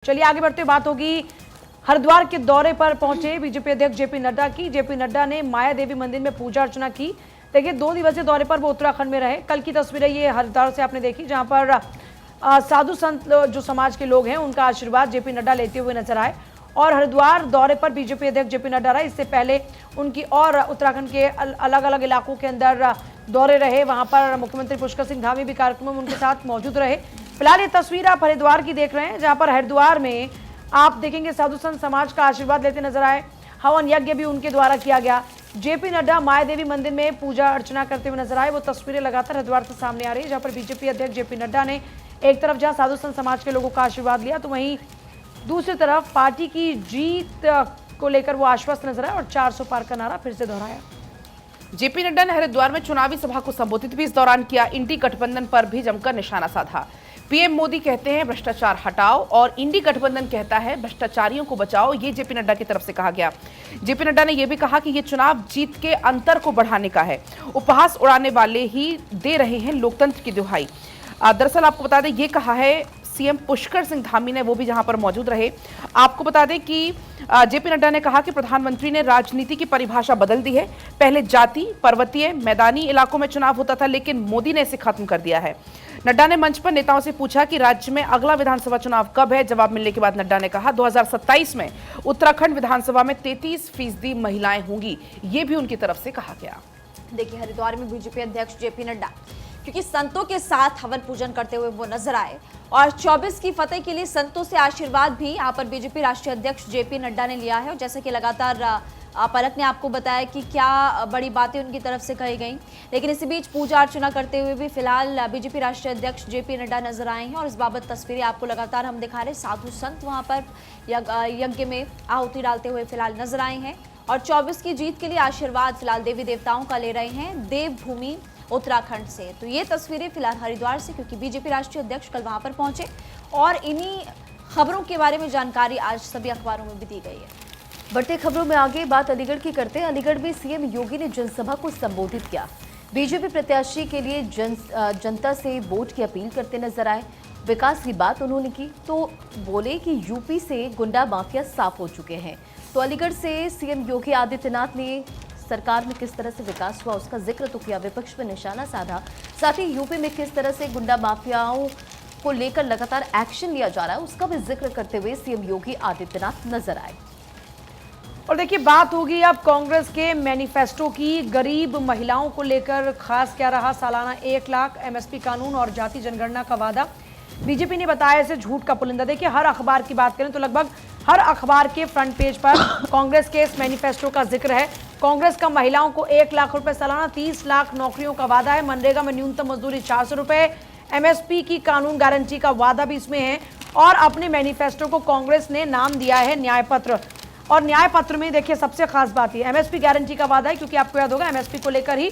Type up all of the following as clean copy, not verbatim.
चलिए आगे बढ़ते, बात होगी हरिद्वार के दौरे पर पहुंचे बीजेपी अध्यक्ष जेपी नड्डा की। जेपी नड्डा ने माया देवी मंदिर में पूजा अर्चना की। देखिए 2 दिवसीय दौरे पर वो उत्तराखंड में रहे। कल की तस्वीरें ये हरिद्वार से आपने देखी, जहां पर साधु संत जो समाज के लोग हैं उनका आशीर्वाद जेपी नड्डा लेते हुए नजर आए। और हरिद्वार दौरे पर बीजेपी अध्यक्ष जेपी नड्डा रहे। इससे पहले उनकी और उत्तराखंड के अलग अलग इलाकों के अंदर दौरे रहे। वहां पर मुख्यमंत्री पुष्कर सिंह धामी भी कार्यक्रम में उनके साथ मौजूद रहे। फिलहाल ये तस्वीर आप हरिद्वार की देख रहे हैं, जहां पर हरिद्वार में आप देखेंगे साधु संत समाज का आशीर्वाद लेते नजर आए। हवन यज्ञ भी उनके द्वारा किया गया। जेपी नड्डा माया देवी मंदिर में पूजा अर्चना करते हुए नजर आए। वो तस्वीरें लगातार हरिद्वार से सामने आ रही है, जहां पर बीजेपी अध्यक्ष जेपी नड्डा ने एक तरफ जहां साधु संत समाज के लोगों का आशीर्वाद लिया, तो वहीं दूसरी तरफ पार्टी की जीत को लेकर वो आश्वस्त नजर आए और 400 पार का नारा फिर से दोहराया। जेपी नड्डा ने हरिद्वार में चुनावी सभा को संबोधित भी इस दौरान किया। इंडी गठबंधन पर भी जमकर निशाना साधा। पीएम मोदी कहते हैं भ्रष्टाचार हटाओ और इंडी गठबंधन कहता है भ्रष्टाचारियों को बचाओ, ये जेपी नड्डा की तरफ से कहा गया। जेपी नड्डा ने यह भी कहा कि यह चुनाव जीत के अंतर को बढ़ाने का है। उपहास उड़ाने वाले ही दे रहे हैं लोकतंत्र की दुहाई। दरअसल आपको बता दें, ये कहा है सीएम पुष्कर सिंह धामी ने, वो भी जहां पर मौजूद रहे। आपको बता दें कि जेपी नड्डा ने कहा कि प्रधानमंत्री ने राजनीति की परिभाषा बदल दी है। पहले जाति, पर्वतीय, मैदानी इलाकों में चुनाव होता था, लेकिन मोदी ने इसे खत्म कर दिया है। नड्डा ने मंच पर नेताओं से पूछा कि राज्य में अगला विधानसभा चुनाव कब है। जवाब मिलने के बाद नड्डा ने कहा 2027 में उत्तराखंड विधानसभा में 33% महिलाएं होंगी। ये भी उनकी तरफ से कहा गया। देखिए हरिद्वार में बीजेपी अध्यक्ष जेपी नड्डा क्योंकि संतों के साथ हवन पूजन करते हुए वो नजर आए और 24 की फतेह के लिए संतों से आशीर्वाद भी यहाँ पर बीजेपी राष्ट्रीय अध्यक्ष जेपी नड्डा ने लिया है। और जैसे कि लगातार पलक ने आपको बताया कि क्या बड़ी बातें उनकी तरफ से कही गई, लेकिन इसी बीच पूजा अर्चना करते हुए भी फिलहाल बीजेपी राष्ट्रीय अध्यक्ष जेपी नड्डा नजर आए हैं। और इस बाबत तस्वीरें आपको लगातार हम दिखा रहे। साधु संत वहाँ पर यज्ञ में आहुति डालते हुए फिलहाल नजर आए हैं और 24 की जीत के लिए आशीर्वाद फिलहाल देवी देवताओं का ले रहे हैं देवभूमि उत्तराखंड से। तो ये तस्वीरें फिलहाल हरिद्वार से, क्योंकि बीजेपी राष्ट्रीय अध्यक्ष कल वहां पर पहुंचे और इन्हीं खबरों के बारे में जानकारी आज सभी अखबारों में भी दी गई है। बढ़ते खबरों में आगे बात अलीगढ़ की करते हैं। अलीगढ़ में सीएम योगी ने जनसभा को संबोधित किया। बीजेपी प्रत्याशी के लिए जनता से वोट की अपील करते नजर आए। विकास की बात उन्होंने की तो बोले कि यूपी से गुंडा माफिया साफ हो चुके हैं। तो अलीगढ़ से सीएम योगी आदित्यनाथ ने सरकार में किस तरह से विकास हुआ उसका जिक्र तो किया, विपक्ष पर निशाना साधा। साथ ही यूपी में किस तरह से गुंडा माफियाओं को लेकर लगातार एक्शन लिया जा रहा है उसका भी जिक्र करते हुए सीएम योगी आदित्यनाथ नजर आए। और देखिए बात होगी अब कांग्रेस के मैनिफेस्टो की। गरीब महिलाओं को लेकर खास क्या रहा सालाना 1 लाख, एमएसपी कानून और जाति जनगणना का वादा। बीजेपी ने बताया इसे झूठ का पुलिंदा। देखिए हर अखबार की बात करें तो लगभग हर अखबार के फ्रंट पेज पर कांग्रेस के इस मैनिफेस्टो का जिक्र है। कांग्रेस का महिलाओं को 1 लाख रुपए सालाना, 30 लाख नौकरियों का वादा है। मनरेगा में न्यूनतम मजदूरी 400 रुपए, एमएसपी की कानून गारंटी का वादा भी इसमें है। और अपने मैनिफेस्टो को कांग्रेस ने नाम दिया है न्याय पत्र। और न्याय पत्र में देखिए सबसे खास बात है एमएसपी गारंटी का वादा है, क्योंकि आपको याद होगा एमएसपी को लेकर ही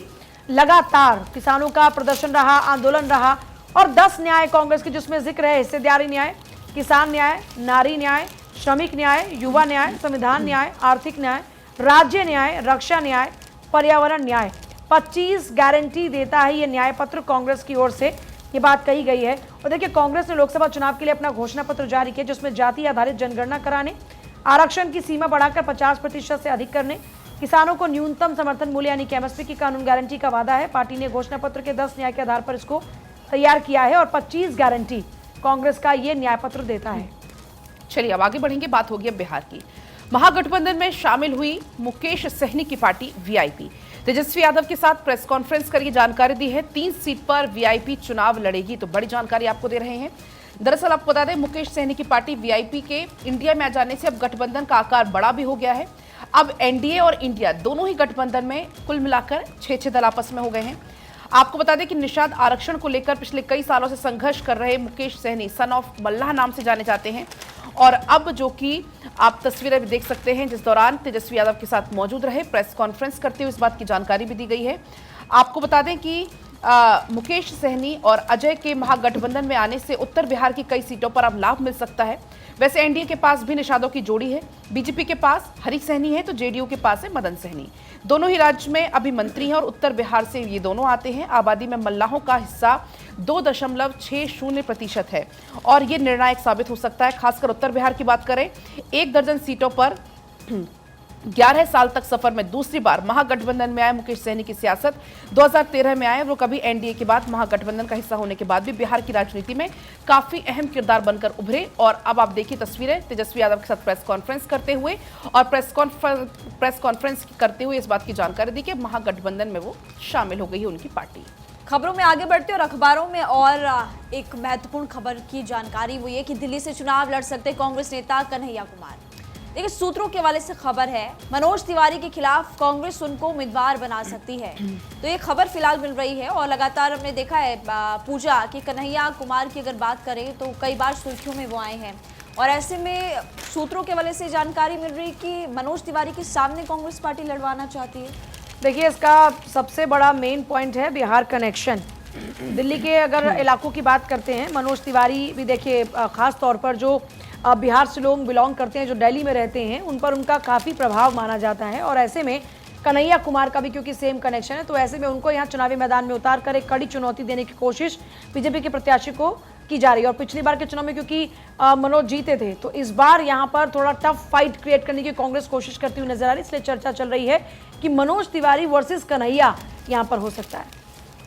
लगातार किसानों का प्रदर्शन रहा, आंदोलन रहा। और 10 न्याय कांग्रेस के जिसमें जिक्र है हिस्सेदारी न्याय, किसान न्याय, नारी न्याय, श्रमिक न्याय, युवा न्याय, संविधान न्याय, आर्थिक न्याय, राज्य न्याय, रक्षा न्याय, पर्यावरण न्याय। 25 गारंटी देता है ये न्याय पत्र कांग्रेस की ओर से, ये बात कही गई है। और देखिए कांग्रेस ने लोकसभा चुनाव के लिए अपना घोषणा पत्र जारी किया, जिसमें जाति आधारित जनगणना कराने, आरक्षण की सीमा बढ़ाकर 50% से अधिक करने, किसानों को न्यूनतम समर्थन मूल्य यानी एमएसपी की कानून गारंटी का वादा है। पार्टी ने घोषणा पत्र के 10 न्याय के आधार पर इसको तैयार किया है और 25 गारंटी कांग्रेस का ये न्याय पत्र देता है। चलिए अब आगे बढ़ेंगे, बात होगी अब बिहार की। महागठबंधन में शामिल हुई मुकेश सहनी की पार्टी वीआईपी। तेजस्वी यादव के साथ प्रेस कॉन्फ्रेंस कर ये जानकारी दी है। 3 सीट पर वीआईपी चुनाव लड़ेगी, तो बड़ी जानकारी आपको दे रहे हैं। दरअसल आपको बता दें मुकेश सहनी की पार्टी वीआईपी के इंडिया में आ जाने से अब गठबंधन का आकार बड़ा भी हो गया है। अब एनडीए और इंडिया दोनों ही गठबंधन में कुल मिलाकर 6 दल आपस में हो गए हैं। आपको बता दें कि निषाद आरक्षण को लेकर पिछले कई सालों से संघर्ष कर रहे मुकेश सहनी सन ऑफ मल्लाह नाम से जाने जाते हैं। और अब जो कि आप तस्वीरें भी देख सकते हैं, जिस दौरान तेजस्वी यादव के साथ मौजूद रहे, प्रेस कॉन्फ्रेंस करते हुए इस बात की जानकारी भी दी गई है। आपको बता दें कि मुकेश सहनी और अजय के महागठबंधन में आने से उत्तर बिहार की कई सीटों पर अब लाभ मिल सकता है। वैसे एनडीए के पास भी निषादों की जोड़ी है। बीजेपी के पास हरीश सहनी है तो जेडीयू के पास है मदन सहनी। दोनों ही राज्य में अभी मंत्री हैं और उत्तर बिहार से ये दोनों आते हैं। आबादी में मल्लाहों का हिस्सा 2.60% है और ये निर्णायक साबित हो सकता है। खासकर उत्तर बिहार की बात करें, 1 दर्जन सीटों पर 11 साल तक सफर में दूसरी बार महागठबंधन में आए मुकेश सहनी की सियासत 2013 में आए। वो कभी एनडीए के बाद महागठबंधन का हिस्सा होने के बाद भी बिहार की राजनीति में काफी अहम किरदार बनकर उभरे। और अब आप देखिए तस्वीरें तेजस्वी यादव के साथ प्रेस कॉन्फ्रेंस करते हुए, और प्रेस कॉन्फ्रेंस करते हुए इस बात की जानकारी दी कि महागठबंधन में वो शामिल हो गई है उनकी पार्टी। खबरों में आगे बढ़ते और अखबारों में और एक महत्वपूर्ण खबर की जानकारी वो ये कि दिल्ली से चुनाव लड़ सकते कांग्रेस नेता कन्हैया कुमार। देखिए, सूत्रों के हवाले से खबर है, मनोज तिवारी के खिलाफ कांग्रेस उनको उम्मीदवार बना सकती है। तो ये खबर फिलहाल मिल रही है और लगातार हमने देखा है पूजा कि कन्हैया कुमार की अगर बात करें तो कई बार सुर्खियों में वो आए हैं और ऐसे में सूत्रों के हवाले से जानकारी मिल रही कि मनोज तिवारी के सामने कांग्रेस पार्टी लड़वाना चाहती है। देखिए, इसका सबसे बड़ा मेन पॉइंट है बिहार कनेक्शन। दिल्ली के अगर इलाकों की बात करते हैं, मनोज तिवारी भी देखिए खास तौर पर जो बिहार से लोग बिलोंग करते हैं, जो दिल्ली में रहते हैं, उन पर उनका काफ़ी प्रभाव माना जाता है। और ऐसे में कन्हैया कुमार का भी क्योंकि सेम कनेक्शन है, तो ऐसे में उनको यहाँ चुनावी मैदान में उतार कर एक कड़ी चुनौती देने की कोशिश बीजेपी के प्रत्याशी को की जा रही है। और पिछली बार के चुनाव में क्योंकि मनोज जीते थे, तो इस बार यहाँ पर थोड़ा टफ फाइट क्रिएट करने की कांग्रेस कोशिश करती हुई नजर आ रही है। इसलिए चर्चा चल रही है कि मनोज तिवारी वर्सेस कन्हैया यहाँ पर हो सकता है।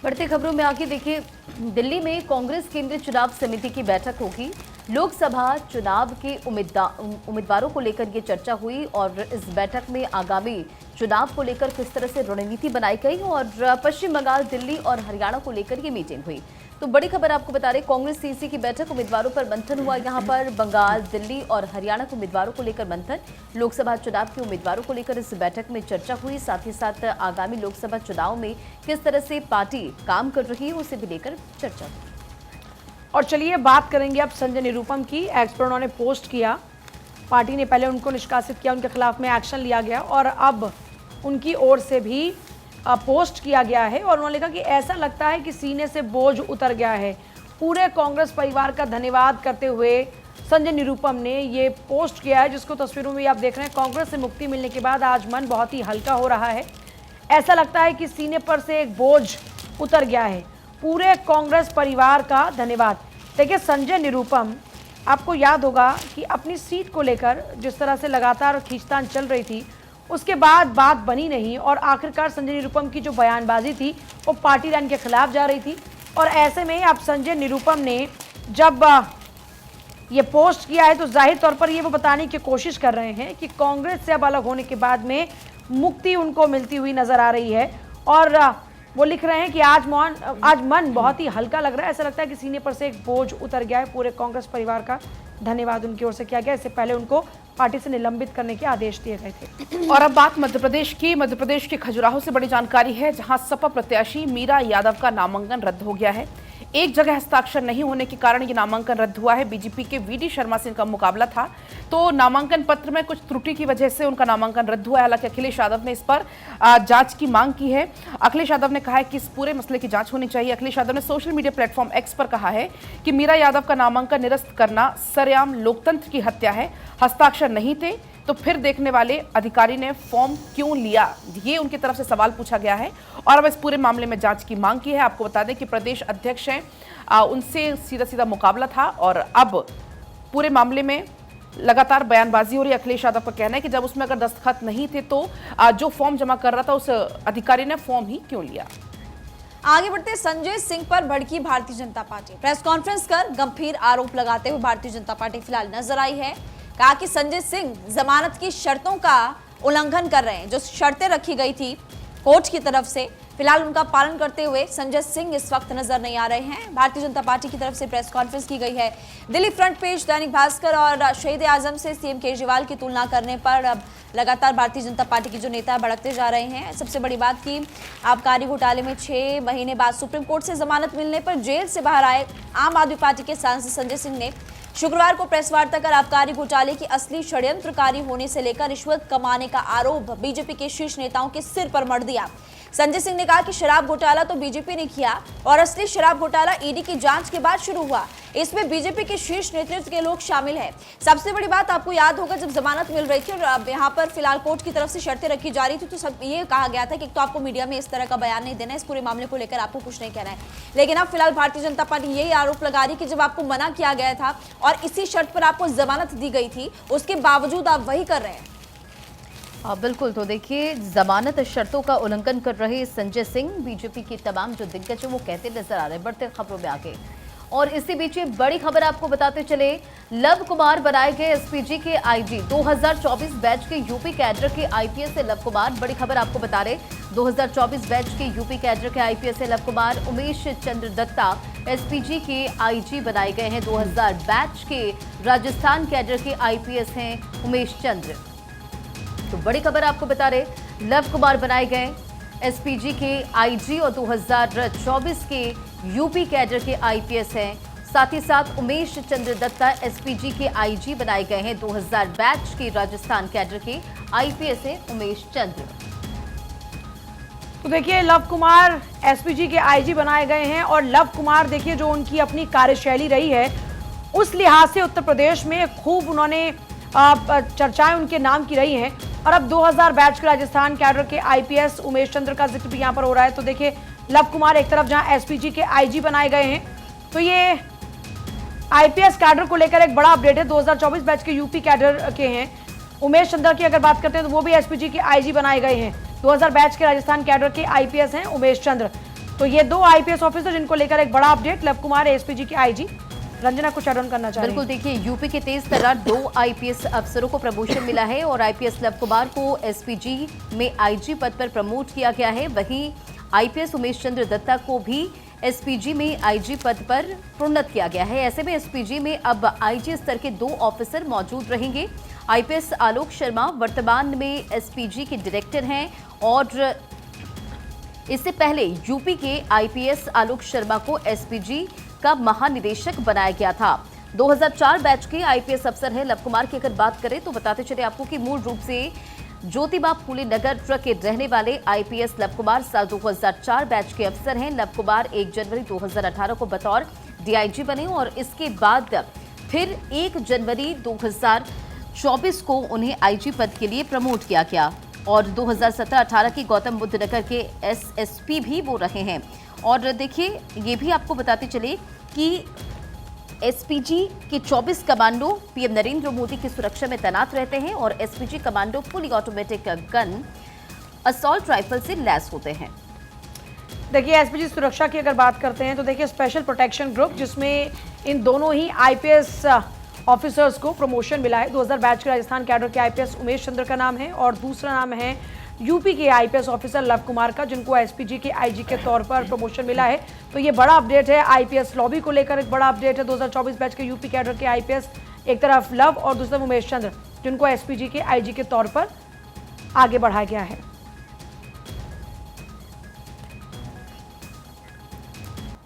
बढ़ते खबरों में आगे देखिए, दिल्ली में कांग्रेस केंद्रीय चुनाव समिति की बैठक होगी। लोकसभा चुनाव के उम्मीदवारों को लेकर ये चर्चा हुई और इस बैठक में आगामी चुनाव को लेकर किस तरह से रणनीति बनाई गई और पश्चिम बंगाल, दिल्ली और हरियाणा को लेकर ये मीटिंग हुई। तो बड़ी खबर आपको बता रहे, कांग्रेस सीसी की बैठक, उम्मीदवारों पर मंथन हुआ। यहाँ पर बंगाल, दिल्ली और हरियाणा के उम्मीदवारों को लेकर मंथन, लोकसभा चुनाव के उम्मीदवारों को लेकर इस बैठक में चर्चा हुई। साथ ही साथ आगामी लोकसभा चुनाव में किस तरह से पार्टी काम कर रही है उसे भी लेकर चर्चा हुई। और चलिए बात करेंगे अब संजय निरुपम की। एक्स पर उन्होंने पोस्ट किया, पार्टी ने पहले उनको निष्कासित किया, उनके खिलाफ में एक्शन लिया गया और अब उनकी ओर से भी पोस्ट किया गया है। और उन्होंने लिखा कि ऐसा लगता है कि सीने से बोझ उतर गया है। पूरे कांग्रेस परिवार का धन्यवाद करते हुए संजय निरुपम ने ये पोस्ट किया है, जिसको तस्वीरों में आप देख रहे हैं। कांग्रेस से मुक्ति मिलने के बाद आज मन बहुत ही हल्का हो रहा है। ऐसा लगता है कि सीने पर से एक बोझ उतर गया है। पूरे कांग्रेस परिवार का धन्यवाद। देखिए, संजय निरुपम, आपको याद होगा कि अपनी सीट को लेकर जिस तरह से लगातार खींचतान चल रही थी, उसके बाद बात बनी नहीं और आखिरकार संजय निरुपम की जो बयानबाजी थी वो पार्टी लाइन के खिलाफ जा रही थी। और ऐसे में अब संजय निरुपम ने जब ये पोस्ट किया है तो जाहिर तौर पर ये वो बताने की कोशिश कर रहे हैं कि कांग्रेस से अब अलग होने के बाद में मुक्ति उनको मिलती हुई नजर आ रही है। और वो लिख रहे हैं कि आज मन बहुत ही हल्का लग रहा है। ऐसा लगता है कि सीने पर से एक बोझ उतर गया है। पूरे कांग्रेस परिवार का धन्यवाद उनकी ओर से किया गया। इससे पहले उनको पार्टी से निलंबित करने के आदेश दिए गए थे। और अब बात मध्य प्रदेश की। मध्य प्रदेश के खजुराहो से बड़ी जानकारी है, जहां सपा प्रत्याशी मीरा यादव का नामांकन रद्द हो गया है। एक जगह हस्ताक्षर नहीं होने के कारण ये नामांकन रद्द हुआ है। बीजेपी के वीडी शर्मा से इनका मुकाबला था, तो नामांकन पत्र में कुछ त्रुटि की वजह से उनका नामांकन रद्द हुआ है। हालांकि अखिलेश यादव ने इस पर जांच की मांग की है। अखिलेश यादव ने कहा है कि इस पूरे मसले की जांच होनी चाहिए। अखिलेश यादव ने सोशल मीडिया प्लेटफॉर्म एक्स पर कहा है कि मीरा यादव का नामांकन निरस्त करना सरेआम लोकतंत्र की हत्या है। हस्ताक्षर नहीं थे तो फिर देखने वाले अधिकारी ने फॉर्म क्यों लिया, ये उनकी तरफ से सवाल पूछा गया है। और अब इस पूरे मामले में जांच की मांग की है। आपको बता दें कि प्रदेश अध्यक्ष हैं, उनसे सीधा सीधा मुकाबला था और अब पूरे मामले में लगातार बयानबाजी हो रही है। अखिलेश यादव का कहना है कि जब उसमें अगर दस्तखत नहीं थे तो जो फॉर्म जमा कर रहा था उस अधिकारी ने फॉर्म ही क्यों लिया। आगे बढ़ते, संजय सिंह पर भड़की Bharatiya Janata party. Press conference कर गंभीर आरोप लगाते हुए भारतीय जनता पार्टी फिलहाल नजर आई है। कहा कि संजय सिंह जमानत की शर्तों का उल्लंघन कर रहे हैं। जो शर्तें रखी गई थी कोर्ट की तरफ से, फिलहाल उनका पालन करते हुए संजय सिंह इस वक्त नजर नहीं आ रहे हैं। भारतीय जनता पार्टी की तरफ से प्रेस कॉन्फ्रेंस की गई है। दिल्ली फ्रंट पेज, दैनिक भास्कर और शहीद आजम से सीएम केजरीवाल की तुलना करने पर अब लगातार भारतीय जनता पार्टी के जो नेता भड़कते जा रहे हैं। सबसे बड़ी बात कि आबकारी घोटाले में 6 महीने बाद सुप्रीम कोर्ट से जमानत मिलने पर जेल से बाहर आए आम आदमी पार्टी के सांसद संजय सिंह ने शुक्रवार को प्रेस वार्ता कर आबकारी घोटाले की असली षड्यंत्रकारी होने से लेकर रिश्वत कमाने का आरोप बीजेपी के शीर्ष नेताओं के सिर पर मढ़ दिया। संजय सिंह ने कहा कि शराब घोटाला तो बीजेपी ने किया और असली शराब घोटाला ईडी की जांच के बाद शुरू हुआ। इसमें बीजेपी के शीर्ष नेतृत्व के लोग शामिल हैं। सबसे बड़ी बात आपको याद होगा, जब जमानत मिल रही थी और यहाँ पर फिलहाल कोर्ट की तरफ से शर्तें रखी जा रही थी, तो सब ये कहा गया था कि तो आपको मीडिया में इस तरह का बयान नहीं देना है, इस पूरे मामले को लेकर आपको कुछ नहीं कहना है। लेकिन अब फिलहाल भारतीय जनता पार्टी यही आरोप लगा रही कि जब आपको मना किया गया था और इसी शर्त पर आपको जमानत दी गई थी, उसके बावजूद आप वही कर रहे हैं। बिल्कुल, तो देखिए जमानत शर्तों का उल्लंघन कर रहे संजय सिंह, बीजेपी के तमाम जो दिग्गज हैं वो कहते नजर आ रहे हैं। बढ़ते खबरों में आगे, और इसी बीच ये बड़ी खबर आपको बताते चले, लव कुमार बनाए गए एसपीजी के आईजी। 2024 बैच के यूपी कैडर के आईपीएस से लव कुमार, बड़ी खबर आपको बता रहे, 2024 बैच के यूपी कैडर के आईपीएस से लव कुमार उमेश चंद्र दत्ता एसपीजी के आईजी बनाए गए हैं। 2000 बैच के राजस्थान कैडर के आईपीएस हैं उमेश चंद्र। तो बड़ी खबर आपको बता रहे, लव कुमार बनाए गए एसपीजी के आईजी और 2024 के यूपी कैडर के आईपीएस हैं। साथ ही साथ उमेश चंद्र दत्ता एसपीजी के आईजी बनाए गए हैं। 2000 बैच के राजस्थान कैडर के आईपीएस हैं उमेश चंद्र। तो देखिए, लव कुमार एसपीजी के आईजी बनाए गए हैं और लव कुमार देखिए जो उनकी अपनी कार्यशैली रही है, उस लिहाज से उत्तर प्रदेश में खूब उन्होंने चर्चाएं उनके नाम की रही हैं। और अब 2000 बैच के राजस्थान कैडर के आईपीएस उमेश चंद्र का जिक्र भी यहाँ पर हो रहा है। तो देखिए, लव कुमार एक तरफ जहां एसपीजी के आईजी बनाए गए हैं, तो ये आईपीएस कैडर को लेकर एक बड़ा अपडेट है। 2024 बैच के यूपी कैडर के हैं। उमेश चंद्र की अगर बात करते हैं तो वो भी एसपीजी के आईजी बनाए गए हैं। 2000 बैच के राजस्थान कैडर के आईपीएस हैं उमेश चंद्र। तो ये दो आईपीएस ऑफिसर जिनको लेकर एक बड़ा अपडेट, लव कुमार एसपीजी के आईजी। रंजना कुछ ऐड ऑन करना चाह रही हैं? बिल्कुल, देखिए यूपी के तेज तर्रार 2 आईपीएस अफसरों को प्रमोशन मिला है और आईपीएस लव कुमार को एसपीजी में आईजी पद पर प्रमोट किया गया है। वहीं आईपीएस उमेश चंद्र दत्ता को भी एसपीजी में आईजी पद पर प्रोन्नत किया गया है। ऐसे में एसपीजी में अब आईजी स्तर के 2 ऑफिसर मौजूद रहेंगे। आईपीएस आलोक शर्मा वर्तमान में एसपीजी के डायरेक्टर हैं और इससे पहले यूपी के आईपीएस आलोक शर्मा को एसपीजी का महानिदेशक बनाया गया था। 2004 बैच के आईपीएस अफसर हैं लव कुमार की अगर बात करें तो बताते चले आपको कि मूल रूप से ज्योतिबा फूले नगर के रहने वाले आईपीएस लव कुमार साल 2004 बैच के अफसर हैं। लव कुमार 1 जनवरी 2018 को बतौर डीआईजी बने और इसके बाद फिर 1 जनवरी 2024 को उन्हें आईजी पद के लिए प्रमोट किया गया और 2017-18 की गौतम बुद्ध नगर के एसएसपी भी वो रहे हैं। और देखिए, ये भी आपको बताते चले कि एसपीजी के 24 कमांडो पीएम नरेंद्र मोदी की सुरक्षा में तैनात रहते हैं और SPG commando fully automatic gun assault rifle से लैस होते हैं। देखिए, एसपीजी सुरक्षा की अगर बात करते हैं तो देखिए, स्पेशल प्रोटेक्शन ग्रुप जिसमें इन दोनों ही आईपीएस ऑफिसर्स को प्रमोशन मिला है। 2000 बैच के राजस्थान कैडर के आईपीएस उमेश चंद्र का नाम है और दूसरा नाम है यूपी के आईपीएस ऑफिसर लव कुमार का, जिनको एसपीजी के आईजी के तौर पर प्रमोशन मिला है। तो ये बड़ा अपडेट है आईपीएस लॉबी को लेकर, एक बड़ा अपडेट है। 2024 बैच के यूपी कैडर के आईपीएस एक तरफ लव और दूसरी तरफ उमेश चंद्र, जिनको एसपीजी के आईजी के तौर पर आगे बढ़ाया गया है।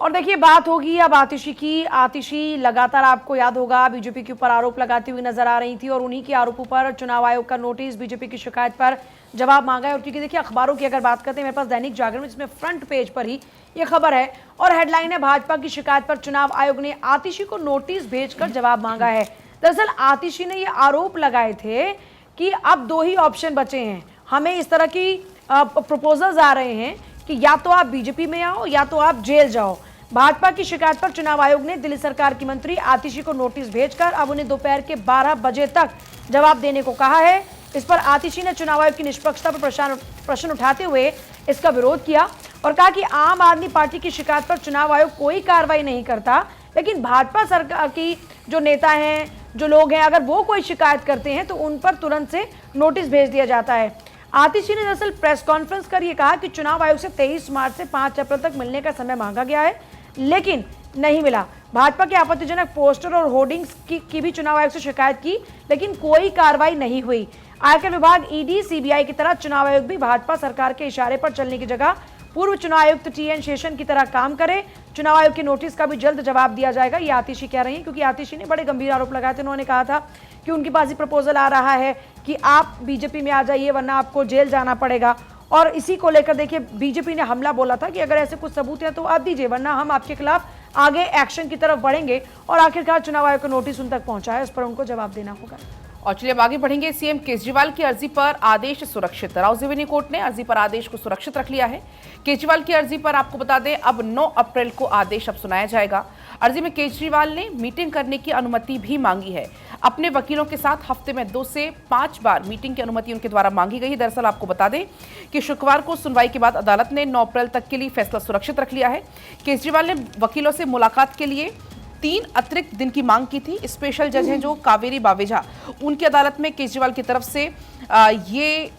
और देखिए, बात होगी अब आतिशी की। आतिशी लगातार आपको याद होगा बीजेपी के ऊपर आरोप लगाती हुई नजर आ रही थी और उन्हीं के आरोपों पर चुनाव आयोग का नोटिस, बीजेपी की शिकायत पर जवाब मांगा है। और क्योंकि देखिए, अखबारों की अगर बात करते हैं, मेरे पास दैनिक जागरण में जिसमें फ्रंट पेज पर ही ये खबर है और हेडलाइन है, भाजपा की शिकायत पर चुनाव आयोग ने आतिशी को नोटिस भेजकर जवाब मांगा है। दरअसल आतिशी ने ये आरोप लगाए थे कि अब 2 ही ऑप्शन बचे हैं, हमें इस तरह की प्रपोजल्स आ रहे हैं कि या तो आप बीजेपी में आओ या तो आप जेल जाओ। भाजपा की शिकायत पर चुनाव आयोग ने दिल्ली सरकार की मंत्री आतिशी को नोटिस भेजकर अब उन्हें दोपहर के 12 बजे तक जवाब देने को कहा है। इस पर आतिशी ने चुनाव आयोग की निष्पक्षता पर प्रश्न उठाते हुए इसका विरोध किया और कहा कि आम आदमी पार्टी की शिकायत पर चुनाव आयोग कोई कार्रवाई नहीं करता, लेकिन भाजपा सरकार की जो नेता हैं, जो लोग हैं, अगर वो कोई शिकायत करते हैं तो उन पर तुरंत से नोटिस भेज दिया जाता है। आतिशी ने दरअसल प्रेस कॉन्फ्रेंस कर ये कहा कि चुनाव आयोग से 23 मार्च से 5 अप्रैल तक मिलने का समय मांगा गया है, लेकिन नहीं मिला। भाजपा के आपत्तिजनक पोस्टर और होर्डिंग्स की भी चुनाव आयोग से शिकायत की, लेकिन कोई कार्रवाई नहीं हुई। आयकर विभाग, ईडी, सीबीआई की तरह चुनाव आयोग भी भाजपा सरकार के इशारे पर चलने की जगह पूर्व चुनाव आयुक्त टीएन शेषन की तरह काम करे। चुनाव आयोग के नोटिस का भी जल्द जवाब दिया जाएगा, ये आतिशी कह रही हैं, क्योंकि आतिशी ने बड़े गंभीर आरोप लगाए थे। उन्होंने कहा था कि उनके पास ही प्रपोजल आ रहा है कि आप बीजेपी में आ जाइए वरना आपको जेल जाना पड़ेगा। और इसी को लेकर देखिए बीजेपी ने हमला बोला था कि अगर ऐसे कुछ सबूत हैं तो आप दीजिए, वरना हम आपके खिलाफ आगे एक्शन की तरफ बढ़ेंगे। और आखिरकार चुनाव आयोग का नोटिस उन तक पहुंचा है, इस पर उनको जवाब देना होगा। और चलिए अब आगे बढ़ेंगे। सीएम केजरीवाल की अर्जी पर आदेश सुरक्षित। राउज़ेवेन्यू कोर्ट ने अर्जी पर आदेश को सुरक्षित रख लिया है। केजरीवाल की अर्जी पर आपको बता दें अब 9 अप्रैल को आदेश अब सुनाया जाएगा। अर्जी में केजरीवाल ने मीटिंग करने की अनुमति भी मांगी है। अपने वकीलों के साथ हफ्ते में 2 से 5 बार मीटिंग की अनुमति उनके द्वारा मांगी गई है। दरअसल आपको बता दें कि शुक्रवार को सुनवाई के बाद अदालत ने 9 अप्रैल तक के लिए फैसला सुरक्षित रख लिया है। केजरीवाल ने वकीलों से मुलाकात के लिए 3 अतिरिक्त दिन की मांग की थी। स्पेशल जज हैं जो कावेरी बावेजा, उनकी अदालत में केजरीवाल की तरफ से ये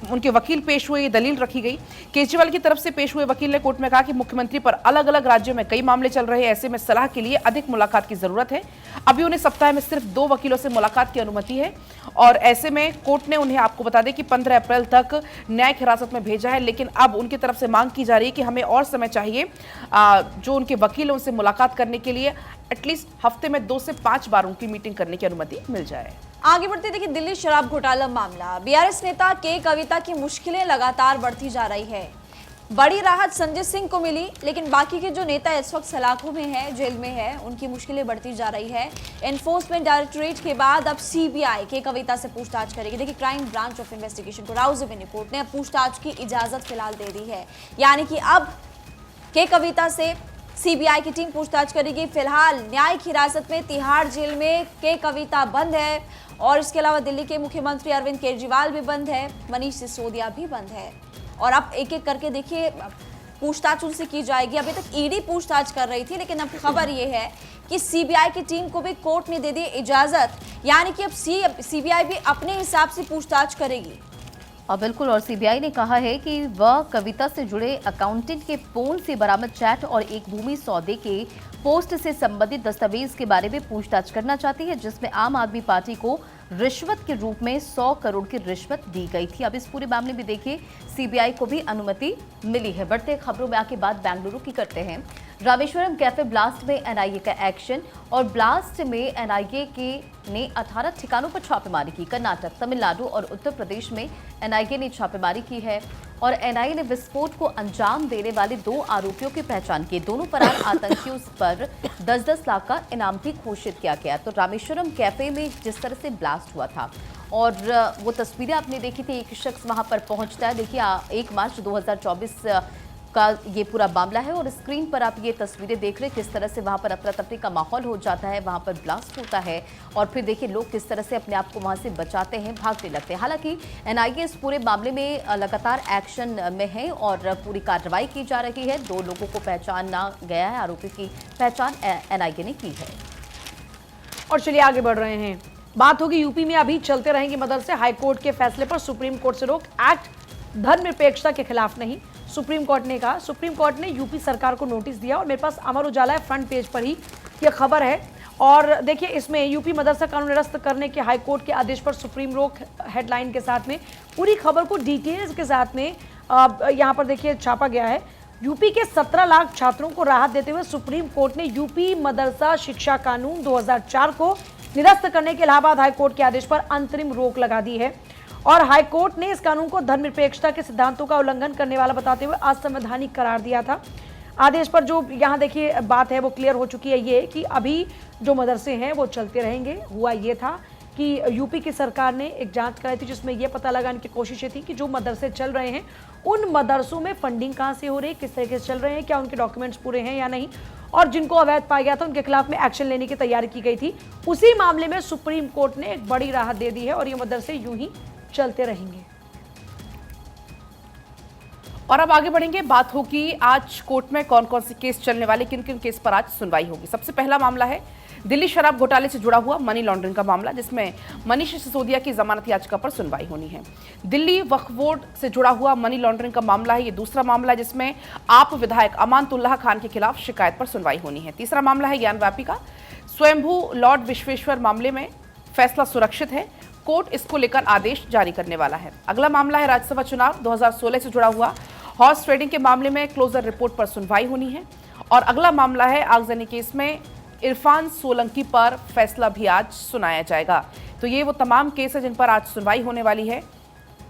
उनके वकील पेश हुए, ये दलील रखी गई। केजरीवाल की तरफ से पेश हुए वकील ने कोर्ट में कहा कि मुख्यमंत्री पर अलग अलग राज्यों में कई मामले चल रहे हैं, ऐसे में सलाह के लिए अधिक मुलाकात की जरूरत है। अभी उन्हें सप्ताह में सिर्फ 2 वकीलों से मुलाकात की अनुमति है और ऐसे में कोर्ट ने उन्हें आपको बता दें कि 15 अप्रैल तक न्यायिक हिरासत में भेजा है। लेकिन अब उनकी तरफ से मांग की जा रही है कि हमें और समय चाहिए, जो उनके वकील हैं उनसे मुलाकात करने के लिए एटलीस्ट हफ्ते में 2 से 5 बार उनकी मीटिंग करने की अनुमति मिल जाए। आगे बढ़ते देखिए दिल्ली शराब घोटाला मामला। बीआरएस नेता के कविता की मुश्किलें लगातार बढ़ती जा रही है। बड़ी राहत संजय सिंह को मिली, लेकिन बाकी के जो नेता इस वक्त सलाखों में है, जेल में है, उनकी मुश्किलें बढ़ती जा रही है। एनफोर्समेंट डायरेक्टोरेट के बाद अब सीबीआई के कविता से पूछताछ करेगी। देखिए क्राइम ब्रांच ऑफ इन्वेस्टिगेशन को राउज़ेवेन्यू कोर्ट ने अब पूछताछ की इजाजत फिलहाल दे दी है, यानी कि अब के कविता से सीबीआई की टीम पूछताछ करेगी। फिलहाल न्यायिक हिरासत में तिहाड़ जेल में के कविता बंद है और इसके अलावा दिल्ली के मुख्यमंत्री अरविंद केजरीवाल भी बंद है, मनीष सिसोदिया भी बंद है। और अब एक एक करके देखिए पूछताछ उनसे की जाएगी। अभी तक ईडी पूछताछ कर रही थी, लेकिन अब खबर ये है कि सीबीआई की टीम को भी कोर्ट ने दे दी इजाजत, यानी कि अब सीबीआई भी अपने हिसाब से पूछताछ करेगी। और बिल्कुल, और सीबीआई ने कहा है कि वह कविता से जुड़े अकाउंटेंट के फोन से बरामद चैट और एक भूमि सौदे के पोस्ट से संबंधित दस्तावेज के बारे में पूछताछ करना चाहती है, जिसमें आम आदमी पार्टी को रिश्वत के रूप में 100 करोड़ की रिश्वत दी गई थी। अब इस पूरे मामले में देखिए सीबीआई को भी अनुमति मिली है। बढ़ते खबरों में आके बात बेंगलुरु की करते हैं। रामेश्वरम कैफे ब्लास्ट में एनआईए का एक्शन, और ब्लास्ट में एनआईए ने 18 ठिकानों पर छापेमारी की। कर्नाटक, तमिलनाडु और उत्तर प्रदेश में एनआईए ने छापेमारी की है और एनआईए ने विस्फोट को अंजाम देने वाले 2 आरोपियों की पहचान की। दोनों फरार आतंकियों पर 10-10 लाख का इनाम भी घोषित किया गया। तो रामेश्वरम कैफे में जिस तरह से ब्लास्ट हुआ था और वो तस्वीरें आपने देखी थी, एक शख्स वहां पर पहुंचता है। देखिए 1 मार्च 2024 का ये पूरा मामला है और स्क्रीन पर आप ये तस्वीरें देख रहे हैं किस तरह से वहां पर अफरा तफरी का माहौल हो जाता है, वहां पर ब्लास्ट होता है और फिर देखिए लोग किस तरह से अपने आप को वहां से बचाते हैं, भागने लगते हैं। हालांकि एनआईए इस पूरे मामले में लगातार एक्शन में है और पूरी कार्रवाई की जा रही है। 2 लोगों को पहचाना गया है, आरोपी की पहचान एनआईए ने की है। और चलिए आगे बढ़ रहे हैं। बात होगी यूपी में अभी चलते रहेंगे मदरसे। हाईकोर्ट के फैसले पर सुप्रीम कोर्ट से रोक। एक्ट धर्मनिरपेक्षता के खिलाफ नहीं, सुप्रीम कोर्ट ने कहा। सुप्रीम कोर्ट ने यूपी सरकार को नोटिस दिया और मेरे पास अमर उजाला फ्रंट पेज पर ही यह खबर है। और देखिए इसमें यूपी मदरसा कानून निरस्त करने के हाईकोर्ट के आदेश पर सुप्रीम रोक हेडलाइन के साथ में पूरी खबर को डिटेल्स के साथ में यहाँ पर देखिए छापा गया है। यूपी के 17 लाख छात्रों को राहत देते हुए सुप्रीम कोर्ट ने यूपी मदरसा शिक्षा कानून 2004 को निरस्त करने के इलाहाबाद हाईकोर्ट के आदेश पर अंतरिम रोक लगा दी है और हाईकोर्ट ने इस कानून को धर्मनिरपेक्षता के सिद्धांतों का उल्लंघन करने वाला बताते हुए असंवैधानिक करार दिया था। आदेश पर जो यहाँ देखिए बात है वो क्लियर हो चुकी है, ये कि अभी जो मदरसे हैं वो चलते रहेंगे। हुआ ये था कि यूपी की सरकार ने एक जांच कराई थी जिसमें यह पता लगाने की कोशिशें थी कि जो मदरसे चल रहे हैं उन मदरसों में फंडिंग कहाँ से हो रही है, किस तरीके से चल रहे हैं, क्या उनके डॉक्यूमेंट्स पूरे हैं या नहीं, और जिनको अवैध पाया गया था उनके खिलाफ में एक्शन लेने की तैयारी की गई थी। उसी मामले में सुप्रीम कोर्ट ने एक बड़ी राहत दे दी है और ये मदरसे यूं ही चलते रहेंगे। और अब आगे बढ़ेंगे। बात होगी आज कोर्ट में कौन कौन से केस चलने वाले, किन किन केस पर आज सुनवाई होगी। सबसे पहला मामला है दिल्ली शराब घोटाले से जुड़ा हुआ मनी लॉन्ड्रिंग का मामला, जिसमें मनीष सिसोदिया की जमानत याचिका पर सुनवाई होनी है। दिल्ली वक्फ बोर्ड से जुड़ा हुआ मनी लॉन्ड्रिंग का मामला है, ये दूसरा मामला है जिसमें आप विधायक अमानतुल्लाह खान के खिलाफ शिकायत पर सुनवाई होनी है। तीसरा मामला है ज्ञानव्यापी का स्वयंभू लॉर्ड विश्वेश्वर मामले में फैसला सुरक्षित है, कोर्ट इसको लेकर आदेश जारी करने वाला है। अगला मामला है राज्यसभा चुनाव 2016 से जुड़ा हुआ हॉर्स ट्रेडिंग के मामले में क्लोजर रिपोर्ट पर सुनवाई होनी है। और अगला मामला है आगजनी केस में इरफान सोलंकी पर फैसला भी आज सुनाया जाएगा। तो ये वो तमाम केस है जिन पर आज सुनवाई होने वाली है।